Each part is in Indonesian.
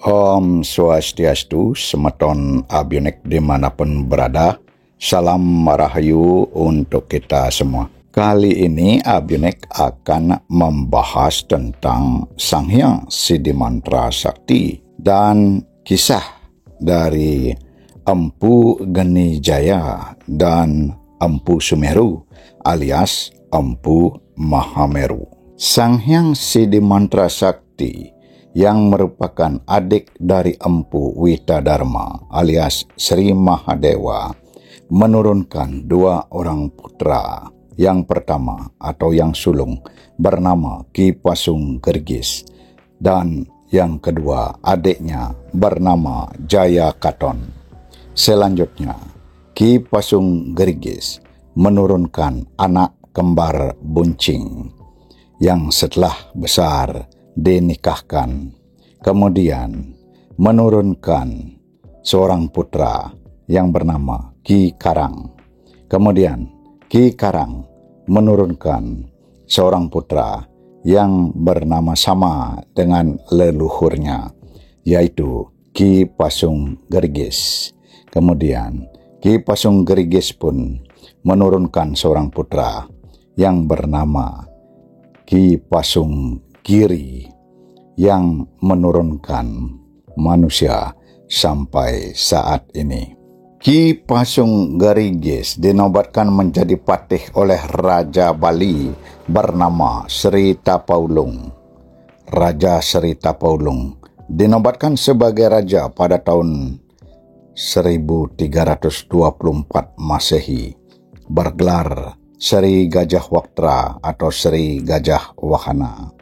Om Swastiastu, semeton abionek dimanapun berada. Salam rahayu untuk kita semua. Kali ini abionek akan membahas tentang Sang Hyang Siddhimantra Sakti dan kisah dari Empu Geni Jaya dan Empu Sumeru alias Empu Mahameru. Sang Hyang Siddhimantra Sakti yang merupakan adik dari Empu Witadharma alias Sri Mahadewa menurunkan dua orang putra. Yang pertama atau yang sulung bernama Ki Pasung Gergis dan yang kedua adiknya bernama Jaya Katon. Selanjutnya Ki Pasung Gergis menurunkan anak kembar buncing yang setelah besar dinikahkan, kemudian menurunkan seorang putra yang bernama Ki Karang. Kemudian Ki Karang menurunkan seorang putra yang bernama sama dengan leluhurnya, yaitu Ki Pasung Gergis. Kemudian Ki Pasung Gergis pun menurunkan seorang putra yang bernama Ki Pasung Giri yang menurunkan manusia sampai saat ini. Ki Pasung Gergis dinobatkan menjadi patih oleh Raja Bali bernama Sri Tapaulung. Raja Sri Tapaulung dinobatkan sebagai raja pada tahun 1324 Masehi, bergelar Sri Gajah Waktra atau Sri Gajah Wahana.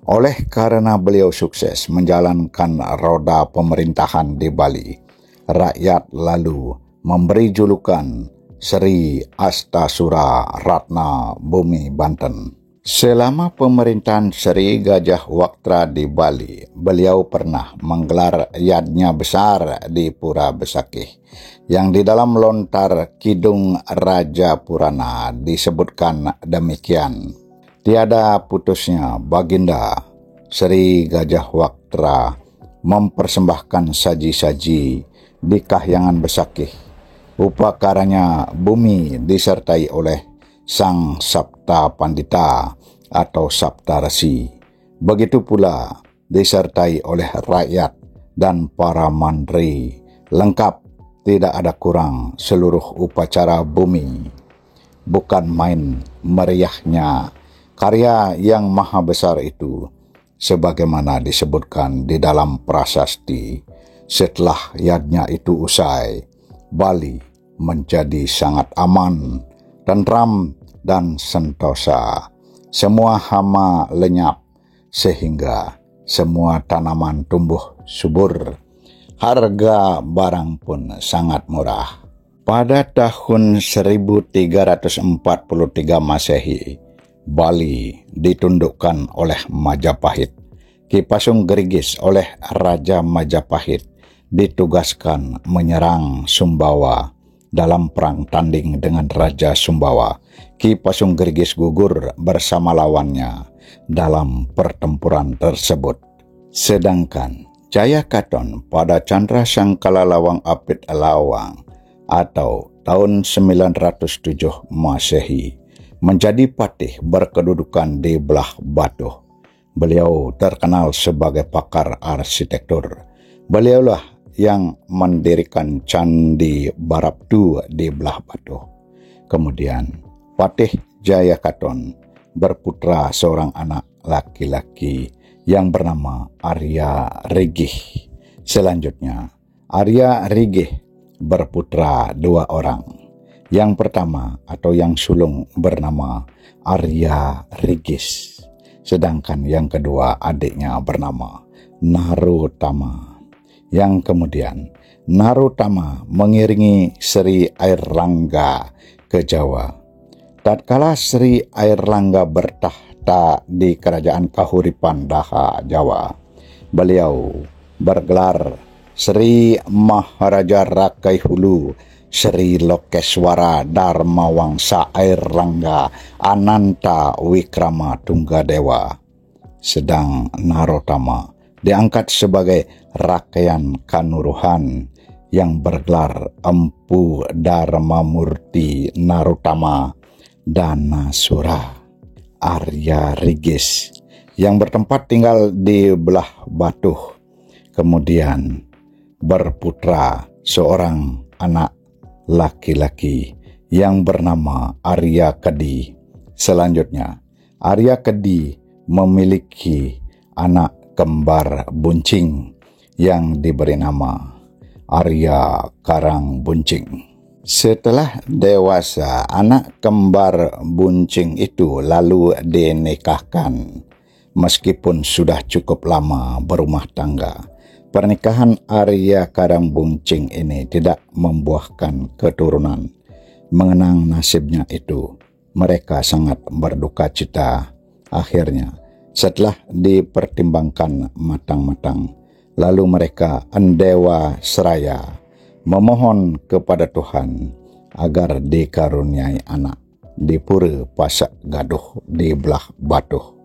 Oleh karena beliau sukses menjalankan roda pemerintahan di Bali, rakyat lalu memberi julukan Sri Astasura Ratna Bumi Banten. Selama pemerintahan Sri Gajah Waktra di Bali, beliau pernah menggelar yadnya besar di Pura Besakih, yang di dalam lontar Kidung Raja Purana disebutkan demikian. Tiada putusnya Baginda Sri Gajah Waktra mempersembahkan saji-saji di Kahyangan Besakih. Upakaranya bumi disertai oleh Sang Sapta Pandita atau Sapta Resi. Begitu pula disertai oleh rakyat dan para mantri. Lengkap, tidak ada kurang seluruh upacara bumi. Bukan main meriahnya karya yang maha besar itu, sebagaimana disebutkan di dalam prasasti. Setelah yadnya itu usai, Bali menjadi sangat aman, tentram, dan sentosa. Semua hama lenyap, sehingga semua tanaman tumbuh subur. Harga barang pun sangat murah. Pada tahun 1343 Masehi, Bali ditundukkan oleh Majapahit. Ki Pasung Gergis oleh Raja Majapahit ditugaskan menyerang Sumbawa. Dalam perang tanding dengan Raja Sumbawa, Ki Pasung Gergis gugur bersama lawannya dalam pertempuran tersebut. Sedangkan Jaya Katon pada Candra Sangkala Lawang Apit Lawang atau tahun 907 Masehi menjadi patih berkedudukan di Belah Batu. Beliau terkenal sebagai pakar arsitektur. Beliaulah yang mendirikan Candi Barabtu di Belah Batu. Kemudian Patih Jaya Katon berputra seorang anak laki-laki yang bernama Arya Rigih. Selanjutnya Arya Rigih berputra dua orang. Yang pertama atau yang sulung bernama Arya Rigis, sedangkan yang kedua adiknya bernama Narutama. Yang kemudian Narutama mengiringi Sri Airlangga ke Jawa. Tatkala Sri Airlangga bertahta di Kerajaan Kahuripan Daha Jawa, beliau bergelar Sri Maharaja Rakai Hulu Sri Lokeswara Dharma Wangsa Airlangga Ananta Wikrama Tunggadewa. Sedang Narotama diangkat sebagai Rakaian Kanuruhan yang bergelar Empu Dharma Murti Narutama Danasura Arya Rigis yang bertempat tinggal di belah Batuh. Kemudian berputra seorang anak laki-laki yang bernama Arya Kedi. Selanjutnya, Arya Kedi memiliki anak kembar buncing yang diberi nama Arya Karang Buncing. Setelah dewasa, anak kembar buncing itu lalu dinikahkan. Meskipun sudah cukup lama berumah tangga, pernikahan Arya Karang Buncing ini tidak membuahkan keturunan. Mengenang nasibnya itu, mereka sangat berduka cita. Akhirnya, setelah dipertimbangkan matang-matang, lalu mereka endewa seraya memohon kepada Tuhan agar dikaruniai anak di Pura Pasak Gaduh di belah Batuh.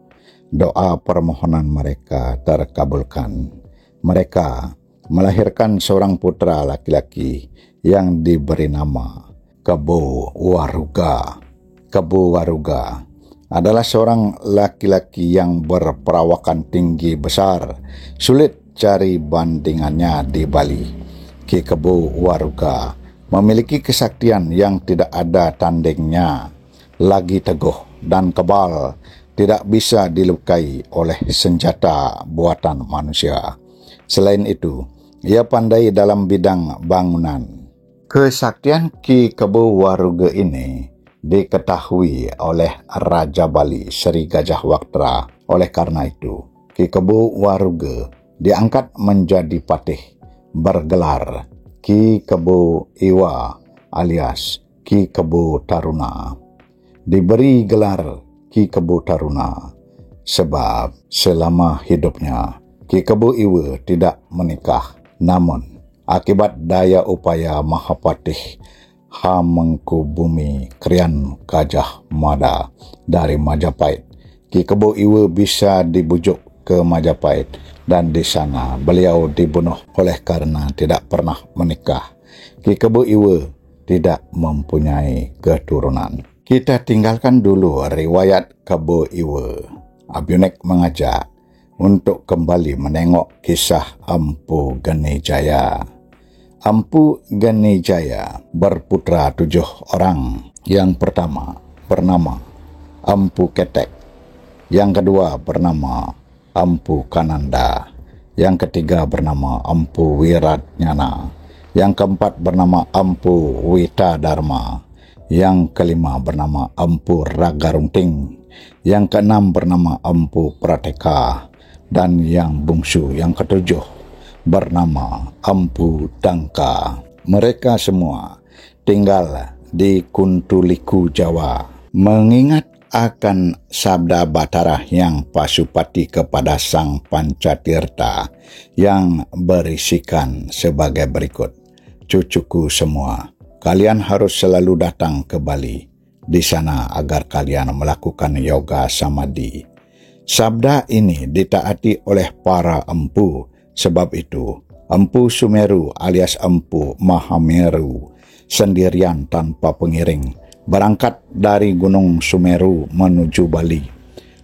Doa permohonan mereka terkabulkan. Mereka melahirkan seorang putra laki-laki yang diberi nama Kebo Waruga. Kebo Waruga adalah seorang laki-laki yang berperawakan tinggi besar. Sulit cari bandingannya di Bali. Ki Kebo Waruga memiliki kesaktian yang tidak ada tandingnya. Lagi teguh dan kebal, tidak bisa dilukai oleh senjata buatan manusia. Selain itu, ia pandai dalam bidang bangunan. Kesaktian Ki Kebo Waruga ini diketahui oleh Raja Bali Sri Gajah Waktra. Oleh karena itu, Ki Kebo Waruga diangkat menjadi patih, bergelar Ki Kebo Iwa alias Ki Kebo Taruna. Diberi gelar Ki Kebo Taruna sebab selama hidupnya Ki Kebo Iwa tidak menikah. Namun akibat daya upaya Mahapatih Hamengkubumi Krian Gajah Mada dari Majapahit, Ki Kebo Iwa bisa dibujuk ke Majapahit dan di sana beliau dibunuh oleh karena tidak pernah menikah. Ki Kebo Iwa tidak mempunyai keturunan. Kita tinggalkan dulu riwayat Kebo Iwa. Abiunek mengajak untuk kembali menengok kisah Empu Genijaya. Empu Genijaya berputra 7 orang. Yang pertama bernama Empu Ketek, yang kedua bernama Empu Kananda, yang ketiga bernama Empu Wiratnyana, yang keempat bernama Empu Witadharma, yang kelima bernama Empu Ragarunting, yang keenam bernama Empu Prateka, dan yang bungsu yang ketujuh bernama Empu Dangka. Mereka semua tinggal di Kuntuliku, Jawa. Mengingat akan sabda Batara yang Pasupati kepada Sang Pancatirta yang berisikan sebagai berikut. Cucuku semua, kalian harus selalu datang ke Bali. Di sana agar kalian melakukan yoga samadhi. Sabda ini ditaati oleh para empu. Sebab itu, Empu Sumeru alias Empu Mahameru sendirian tanpa pengiring berangkat dari Gunung Sumeru menuju Bali.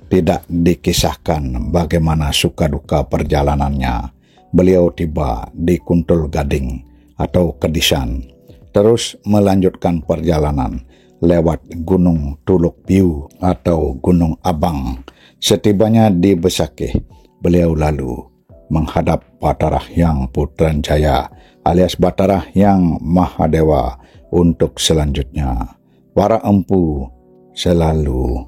Tidak dikisahkan bagaimana suka duka perjalanannya. Beliau tiba di Kuntul Gading atau Kedisan, terus melanjutkan perjalanan lewat Gunung Tuluk Piu atau Gunung Abang. Setibanya di Besakih, beliau lalu menghadap Batara Hyang Putranjaya alias Batara Hyang Mahadewa untuk selanjutnya. Para empu selalu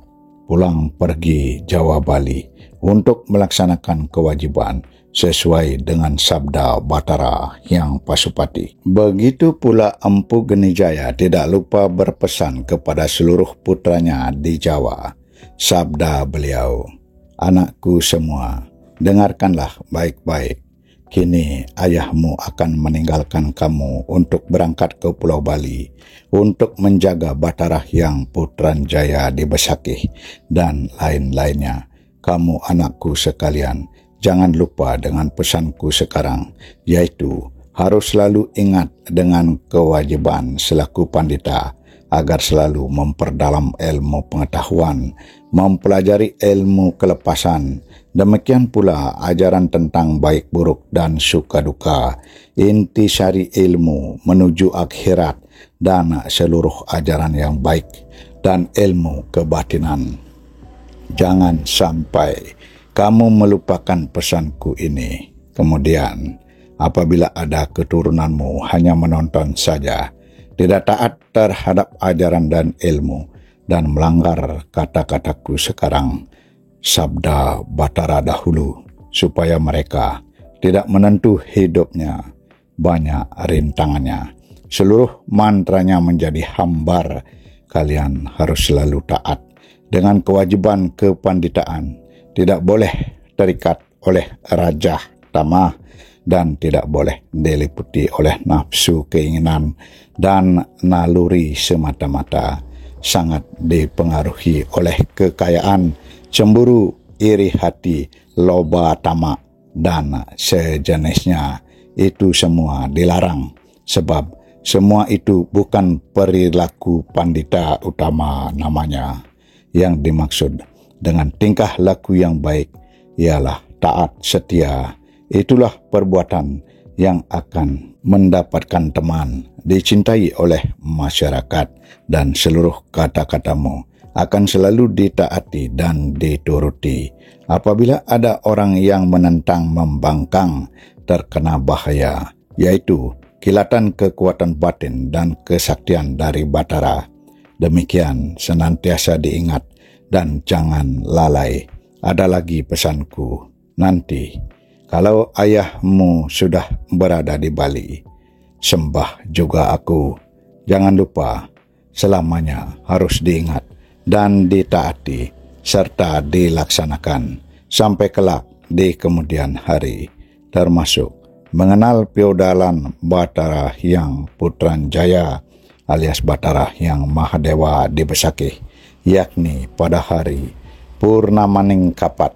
pulang pergi Jawa Bali untuk melaksanakan kewajiban sesuai dengan sabda Batara Hyang Pasupati. Begitu pula Empu Genijaya tidak lupa berpesan kepada seluruh putranya di Jawa. Sabda beliau, "Anakku semua, dengarkanlah baik-baik. Kini ayahmu akan meninggalkan kamu untuk berangkat ke Pulau Bali untuk menjaga Batara Hyang Putranjaya di Besakih dan lain-lainnya. Kamu anakku sekalian, jangan lupa dengan pesanku sekarang, yaitu harus selalu ingat dengan kewajiban selaku pandita agar selalu memperdalam ilmu pengetahuan, mempelajari ilmu kelepasan, demikian pula ajaran tentang baik buruk dan suka duka, intisari ilmu menuju akhirat, dan seluruh ajaran yang baik dan ilmu kebatinan. Jangan sampai kamu melupakan pesanku ini. Kemudian, apabila ada keturunanmu hanya menonton saja, tidak taat terhadap ajaran dan ilmu, dan melanggar kata-kataku sekarang, sabda Batara dahulu, supaya mereka tidak menentu hidupnya, banyak rintangannya. Seluruh mantranya menjadi hambar. Kalian harus selalu taat dengan kewajiban kepanditaan, tidak boleh terikat oleh rajah tamah, dan tidak boleh diliputi oleh nafsu keinginan dan naluri semata-mata, sangat dipengaruhi oleh kekayaan, cemburu, iri hati, loba tamak, dan sejenisnya. Itu semua dilarang, sebab semua itu bukan perilaku pandita utama namanya. Yang dimaksud dengan tingkah laku yang baik ialah taat setia. Itulah perbuatan yang akan mendapatkan teman, dicintai oleh masyarakat, dan seluruh kata-katamu akan selalu ditaati dan dituruti. Apabila ada orang yang menentang, membangkang, terkena bahaya, yaitu kilatan kekuatan batin dan kesaktian dari Batara. Demikian senantiasa diingat dan jangan lalai. Ada lagi pesanku, nanti kalau ayahmu sudah berada di Bali, sembah juga aku. Jangan lupa, selamanya harus diingat dan ditaati serta dilaksanakan sampai kelak di kemudian hari, termasuk mengenal feodalan Batara Hyang Putranjaya alias Batara Hyang Mahadewa di Besakih, yakni pada hari Purnamaning Kapat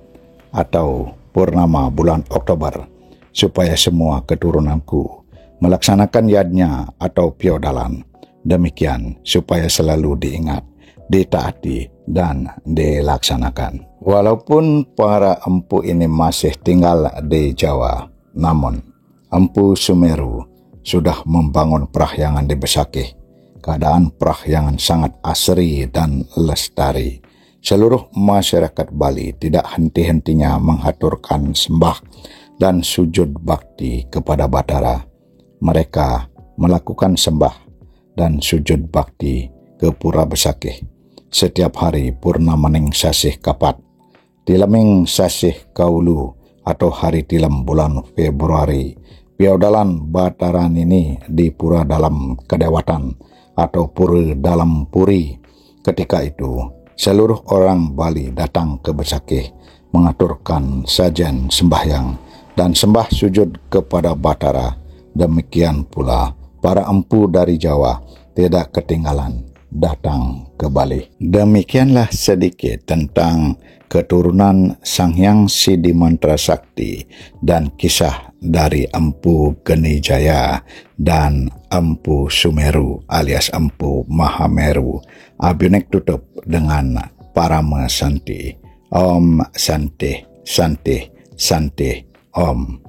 atau purnama bulan Oktober, supaya semua keturunanku melaksanakan yadnya atau feodalan. Demikian supaya selalu diingat, ditaati, dan dilaksanakan. Walaupun para empu ini masih tinggal di Jawa, namun Empu Sumeru sudah membangun Prahyangan di Besakih. Keadaan Prahyangan sangat asri dan lestari. Seluruh masyarakat Bali tidak henti-hentinya menghaturkan sembah dan sujud bakti kepada Batara. Mereka melakukan sembah dan sujud bakti ke Pura Besakih setiap hari Purnamaning Sasih Kapat, Tileming Sasih Kaulu atau hari Tilem bulan Februari. Feodalan Bataran ini di Pura Dalam Kedewatan atau Pura Dalam Puri. Ketika itu, seluruh orang Bali datang ke Besakih mengaturkan sajen sembahyang dan sembah sujud kepada Batara. Demikian pula para empu dari Jawa tidak ketinggalan datang ke Bali. Demikianlah sedikit tentang keturunan Sang Hyang Sidi Mantra Sakti dan kisah dari Empu Genijaya dan Empu Sumeru alias Empu Mahameru. Abinek tutup dengan Parama Santi. Om Santi, Santi, Santi, Om.